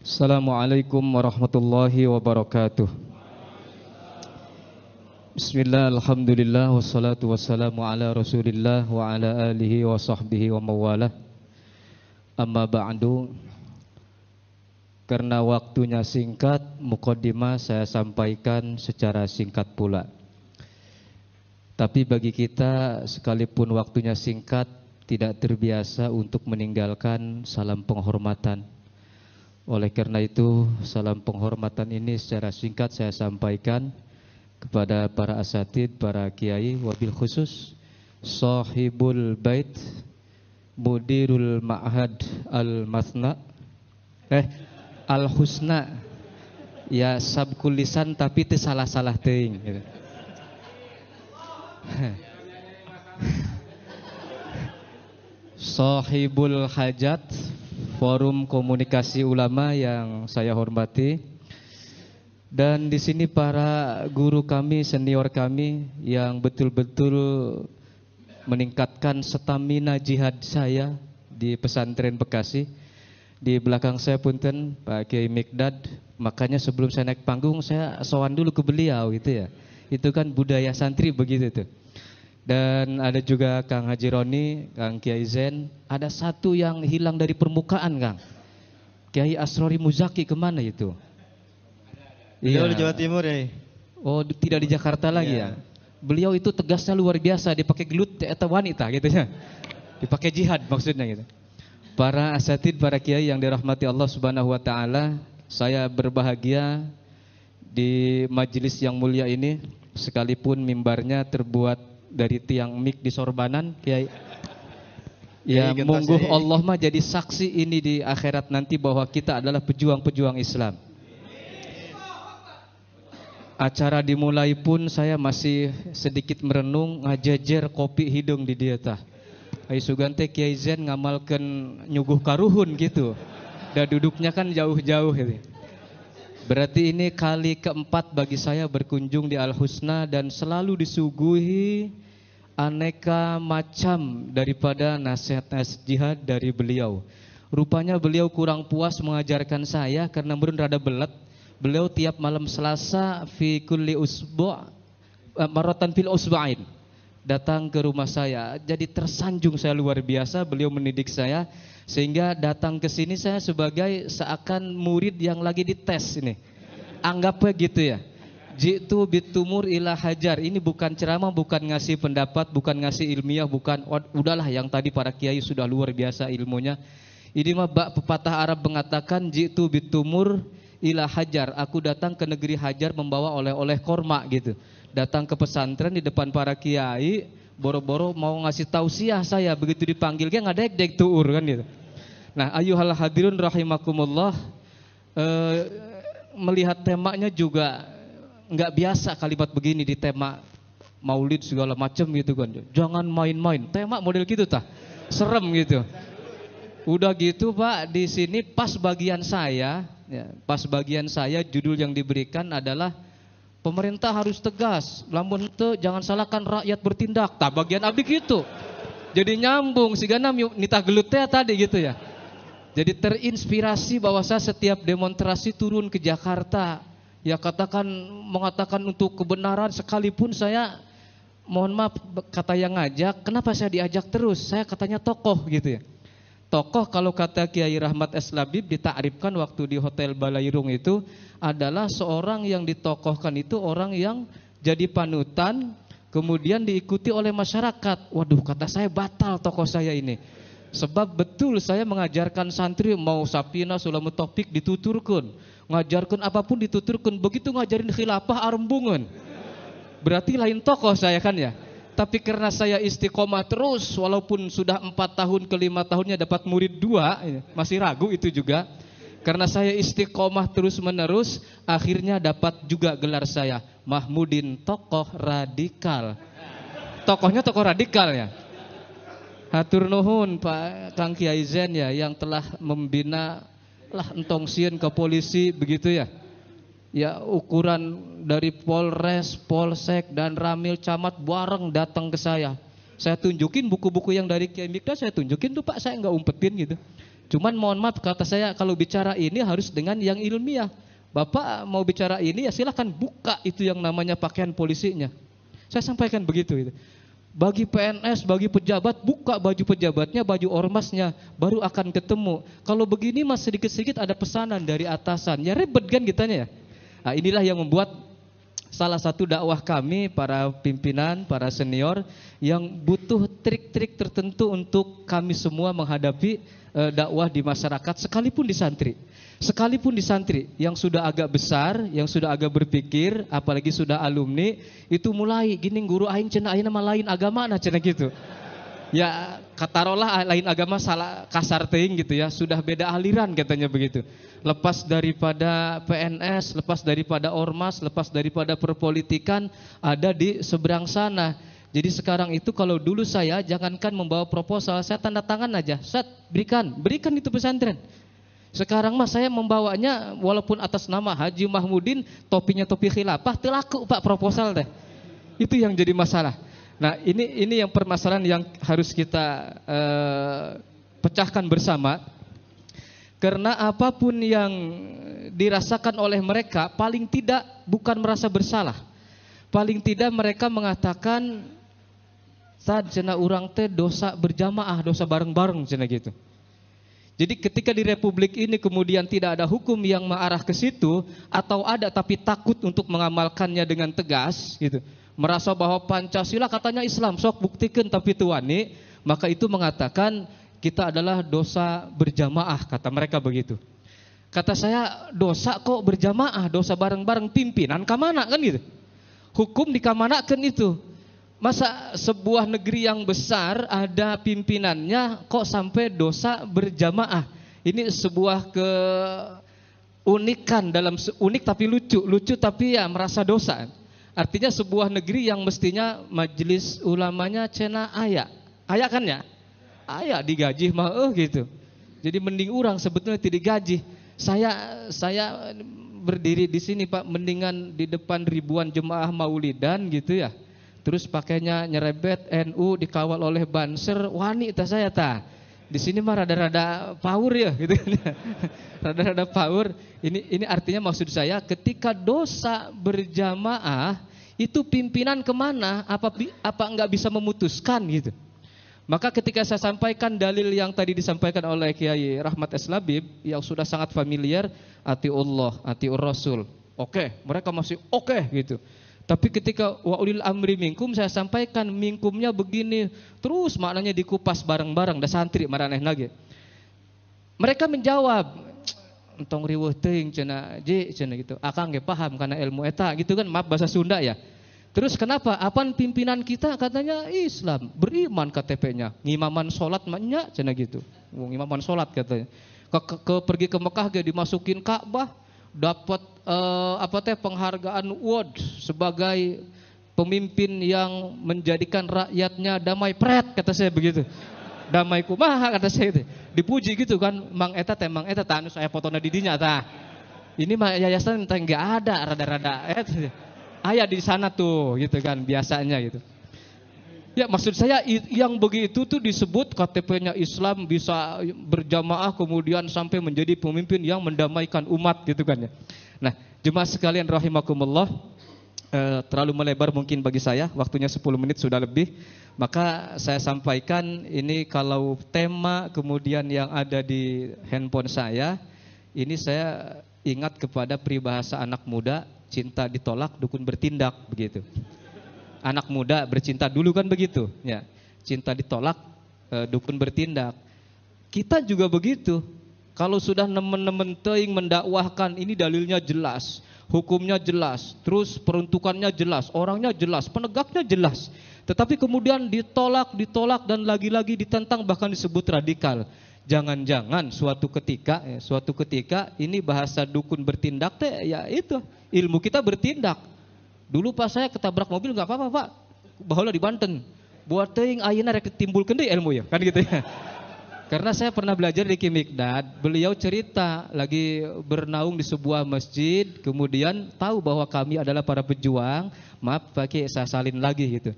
Assalamualaikum warahmatullahi wabarakatuh. Bismillah, alhamdulillah, wassalatu wassalamu ala rasulillah wa ala alihi wa sahbihi wa mawalah. Amma ba'du. Karena waktunya singkat, muqaddimah saya sampaikan secara singkat pula. Tapi bagi kita, sekalipun waktunya singkat, tidak terbiasa untuk meninggalkan salam penghormatan. Oleh karena itu, salam penghormatan ini secara singkat saya sampaikan kepada para asatid, para kiai, wabil khusus sahibul bait, mudirul ma'had al-mathna, al-husna, ya sabkul lisan tapi itu salah-salah teuing gitu. Sahibul hajat, forum komunikasi ulama yang saya hormati, dan di sini para guru kami, senior kami yang betul-betul meningkatkan stamina jihad saya di pesantren Bekasi. Di belakang saya punten Pak Kiai Mikdad, makanya sebelum saya naik panggung saya sowan dulu ke beliau gitu ya. Itu kan budaya santri begitu tuh. Dan ada juga Kang Haji Roni, Kang Kiai Zen. Ada satu yang hilang dari permukaan, Kang. Kiai Asrori Muzaki kemana itu? Beliau di Jawa Timur ya. Oh, tidak di Jakarta lagi ya. Beliau itu tegasnya luar biasa, dipakai gelut eta wanita gitu ya. Dipakai jihad maksudnya gitu. Para asatid, para kiai yang dirahmati Allah Subhanahu wa taala, saya berbahagia di majelis yang mulia ini, sekalipun mimbarnya terbuat dari tiang mik di sorbanan, Kiai. Ya, monggo Allah mah jadi saksi ini di akhirat nanti bahwa kita adalah pejuang-pejuang Islam. Acara dimulai pun saya masih sedikit merenung, ngajejer kopi hidung di dia tah. Ai sugante Kiai Zen ngamalkeun nyuguh karuhun gitu. Dan duduknya kan jauh-jauh gitu. Berarti ini kali keempat bagi saya berkunjung di Al-Husna dan selalu disuguhi aneka macam daripada nasihat-nasihat jihad dari beliau. Rupanya beliau kurang puas mengajarkan saya karena meureun rada belet. Beliau tiap malam Selasa fi kulli usbu' maratan fil usba'in datang ke rumah saya. Jadi tersanjung saya luar biasa, beliau mendidik saya sehingga datang ke sini saya sebagai seakan murid yang lagi dites ini. Anggapnya gitu ya. Jitu bitumur ila hajar. Ini bukan ceramah, bukan ngasih pendapat, bukan ngasih ilmiah, bukan udahlah yang tadi para kiai sudah luar biasa ilmunya. Ini mah pepatah Arab mengatakan jitu bitumur ila hajar. Aku datang ke negeri Hajar membawa oleh-oleh korma gitu. Datang ke pesantren di depan para kiai, boro-boro mau ngasih tausiah saya, begitu dipanggil dia ngadek-dek tuur kan gitu. Nah, ayyuhal hadirun rahimakumullah, melihat temanya juga nggak biasa kalimat begini di tema maulid segala macam gitu kan. Jangan main-main. Tema model gitu tah. Serem gitu. Udah gitu Pak, di sini pas bagian saya, ya, pas bagian saya judul yang diberikan adalah pemerintah harus tegas. Lamun teu jangan salahkan rakyat bertindak. Tah bagian abdi gitu. Jadi nyambung sigana nitah gelut teh tadi gitu ya. Jadi terinspirasi bahwa saya setiap demonstrasi turun ke Jakarta, ya mengatakan untuk kebenaran, sekalipun saya mohon maaf kata yang ngajak, kenapa saya diajak terus? Saya katanya tokoh gitu ya. Tokoh kalau kata Kiai Rahmat S. Labib ditakrifkan waktu di Hotel Balairung itu adalah seorang yang ditokohkan itu orang yang jadi panutan kemudian diikuti oleh masyarakat. Waduh, kata saya batal tokoh saya ini. Sebab betul saya mengajarkan santri mau sapina sulamut topik dituturkan, ngajarkan apapun dituturkan, begitu ngajarin khilafah arembungan. Berarti lain tokoh saya kan ya. Tapi karena saya istiqomah terus, walaupun sudah 4 tahun ke 5 tahunnya dapat murid 2, masih ragu itu juga. Karena saya istiqomah terus menerus, akhirnya dapat juga gelar saya Mahmudin tokoh radikal. Tokohnya tokoh radikal ya. Hatur nuhun Pak Kang Kiai Zen ya, yang telah membina lah entong sieun ke polisi begitu ya. Ya ukuran dari Polres, Polsek dan Ramil Camat bareng datang ke saya. Saya tunjukin buku-buku yang dari Kiai Mikdad, saya tunjukin tuh Pak, saya nggak umpetin gitu. Cuman mohon maaf kata saya kalau bicara ini harus dengan yang ilmiah. Bapak mau bicara ini ya silahkan buka itu yang namanya pakaian polisinya. Saya sampaikan begitu gitu. Bagi PNS, bagi pejabat, buka baju pejabatnya, baju ormasnya, baru akan ketemu. Kalau begini mas sedikit-sedikit ada pesanan dari atasan, ya ribet kan kitanya ya. Nah, inilah yang membuat salah satu dakwah kami, para pimpinan, para senior, yang butuh trik-trik tertentu untuk kami semua menghadapi dakwah di masyarakat, sekalipun di santri. Sekalipun di santri yang sudah agak besar, yang sudah agak berpikir, apalagi sudah alumni, itu mulai gini guru aing cenah ayeuna mah lain agama nah cenah gitu. Ya katarolah lain agama salah kasar teuing gitu ya, sudah beda aliran katanya begitu. Lepas daripada PNS, lepas daripada ormas, lepas daripada perpolitikan, ada di seberang sana. Jadi sekarang itu kalau dulu saya jangankan membawa proposal, saya tanda tangan aja, set berikan itu pesantren. Sekarang mah saya membawanya walaupun atas nama Haji Mahmudin, topinya topi khilafah, teu laku Pak proposal teh. Itu yang jadi masalah. Nah, ini yang permasalahan yang harus kita pecahkan bersama. Karena apapun yang dirasakan oleh mereka, paling tidak bukan merasa bersalah. Paling tidak mereka mengatakan sad cenah urang teh dosa berjamaah, dosa bareng-bareng cenah gitu. Jadi ketika di republik ini kemudian tidak ada hukum yang mengarah ke situ, atau ada tapi takut untuk mengamalkannya dengan tegas gitu, merasa bahwa Pancasila katanya Islam, sok buktikan tapi tuani, maka itu mengatakan kita adalah dosa berjamaah, kata mereka begitu. Kata saya, dosa kok berjamaah, dosa bareng-bareng, pimpinan kamana kan gitu. Hukum dikamanakan itu. Masa sebuah negeri yang besar ada pimpinannya kok sampai dosa berjamaah? Ini sebuah keunikan dalam unik tapi lucu tapi ya merasa dosa. Artinya sebuah negeri yang mestinya majelis ulamanya cenah aya kan ya? Aya digaji mah gitu. Jadi mending orang sebetulnya tidak digaji. Saya berdiri di sini Pak, mendingan di depan ribuan jemaah maulidan gitu ya. Terus pakainya nyerebet NU dikawal oleh banser, wani tah saya tah. Di sini mah rada-rada power ya gitu. Rada-rada power. Ini artinya maksud saya ketika dosa berjamaah itu pimpinan kemana? Apa enggak bisa memutuskan gitu. Maka ketika saya sampaikan dalil yang tadi disampaikan oleh Kiai Rahmat S. Labib yang sudah sangat familiar, atiullah, atiur Rasul. Oke, mereka masih oke gitu. Tapi ketika wa ulil amri minkum, saya sampaikan minkumnya begini, terus maknanya dikupas bareng-bareng, da santri maraneh nage. Mereka menjawab, entong riweuh teuing cenah gitu. Akang ge paham karena ilmu eta gitu kan, maaf bahasa Sunda ya. Terus kenapa? Apaan pimpinan kita katanya Islam, beriman KTP-nya, ngimaman salat mah nya cenah gitu. Ngimaman salat katanya. Pergi ke Mekah ge dimasukin Ka'bah, dapat penghargaan award sebagai pemimpin yang menjadikan rakyatnya damai pret, kata saya begitu. Damai kumaha kata saya itu. Dipuji gitu kan, Mang eta anu saya fotona di dinya tah. Ini mah yayasan teh enggak ada rada-rada aya di sana tuh gitu kan biasanya gitu. Ya maksud saya yang begitu tuh disebut KTP-nya Islam bisa berjamaah kemudian sampai menjadi pemimpin yang mendamaikan umat gitu kan ya. Nah jemaah sekalian rahimakumullah, terlalu melebar mungkin bagi saya, waktunya 10 menit sudah lebih. Maka saya sampaikan ini kalau tema kemudian yang ada di handphone saya, ini saya ingat kepada peribahasa anak muda, cinta ditolak dukun bertindak begitu. Anak muda bercinta dulu kan begitu ya. Cinta ditolak dukun bertindak. Kita juga begitu. Kalau sudah nemen-nemen teuing mendakwahkan, ini dalilnya jelas, hukumnya jelas, terus peruntukannya jelas, orangnya jelas, penegaknya jelas. Tetapi kemudian ditolak dan lagi-lagi ditentang, bahkan disebut radikal. Jangan-jangan suatu ketika ini bahasa dukun bertindak teh ya itu ilmu kita bertindak. Dulu pas saya ketabrak mobil nggak apa-apa Pak, baheula di Banten. Buat teuing ayeuna rek timbulkeun deui ilmu ya, kan gitu ya. Karena saya pernah belajar di Kimikdad, beliau cerita lagi bernaung di sebuah masjid, kemudian tahu bahwa kami adalah para pejuang, maaf pakai saya salin lagi gitu.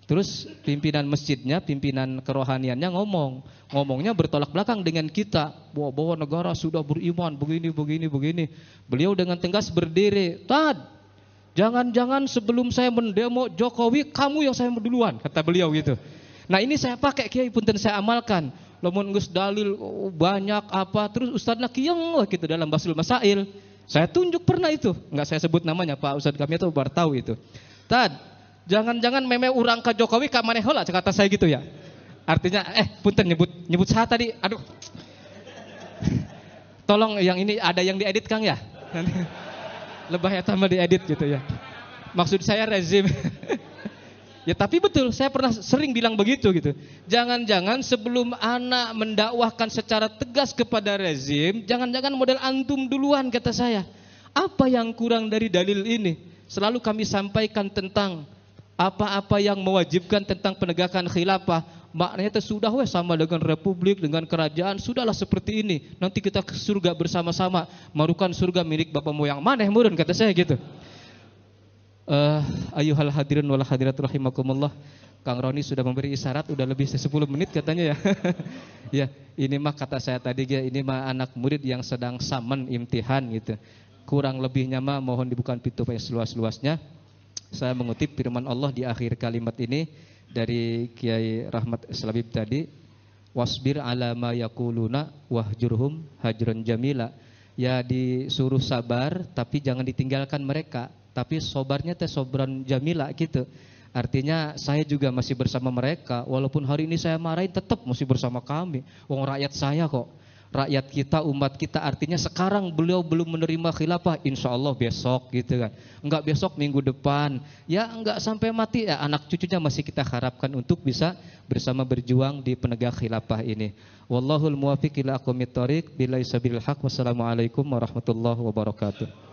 Terus pimpinan masjidnya, pimpinan kerohaniannya ngomongnya bertolak belakang dengan kita. Bahwa negara sudah beriman begini. Beliau dengan tegas berdiri, Tad, jangan-jangan sebelum saya mendemo Jokowi, kamu yang saya duluan, kata beliau gitu. Nah ini saya pakai Kiai, punten saya amalkan. Lamun geus dalil banyak apa, terus ustadzna kiyeng gitu dalam Basul Masail. Saya tunjuk pernah itu, enggak saya sebut namanya, Pak Ustadz kami itu baru tahu itu. Tad, jangan-jangan meme urang ke Jokowi ka maneh heula kata saya gitu ya. Artinya punten nyebut saya tadi. Aduh. Tolong yang ini ada yang diedit Kang ya. Lebah ya tambah diedit gitu ya. Maksud saya rezim. Ya tapi betul, saya pernah sering bilang begitu gitu. Jangan-jangan sebelum anak mendakwahkan secara tegas kepada rezim, jangan-jangan model antum duluan kata saya. Apa yang kurang dari dalil ini? Selalu kami sampaikan tentang apa-apa yang mewajibkan tentang penegakan khilafah, maknanya itu sudah sama dengan republik, dengan kerajaan, sudahlah seperti ini. Nanti kita ke surga bersama-sama, marukan surga milik bapak moyang maneh murun kata saya gitu. Ayuhal hadirin wal hadirat rahimakumullah. Kang Roni sudah memberi isyarat udah lebih 10 menit katanya ya. Ya, ini mah kata saya tadi ya, ini mah anak murid yang sedang samen imtihan gitu. Kurang lebihnya mah mohon dibuka pintu seluas-luasnya. Saya mengutip firman Allah di akhir kalimat ini dari Kiai Rahmat Selabib tadi, wasbir ala ma yaquluna wahjurhum hajran jamila. Ya disuruh sabar tapi jangan ditinggalkan mereka, tapi sobarnya teh sobran jamila gitu. Artinya saya juga masih bersama mereka, walaupun hari ini saya marahin tetap masih bersama kami. Wong rakyat saya kok. Rakyat kita, umat kita, artinya sekarang beliau belum menerima khilafah, insya Allah besok gitu kan. Enggak besok, minggu depan. Ya enggak sampai mati, ya anak cucunya masih kita harapkan untuk bisa bersama berjuang di penegak khilafah ini. Wallahul muwafiq ila aqwamit thoriq, billahi sabilil haq. Wassalamualaikum warahmatullahi wabarakatuh.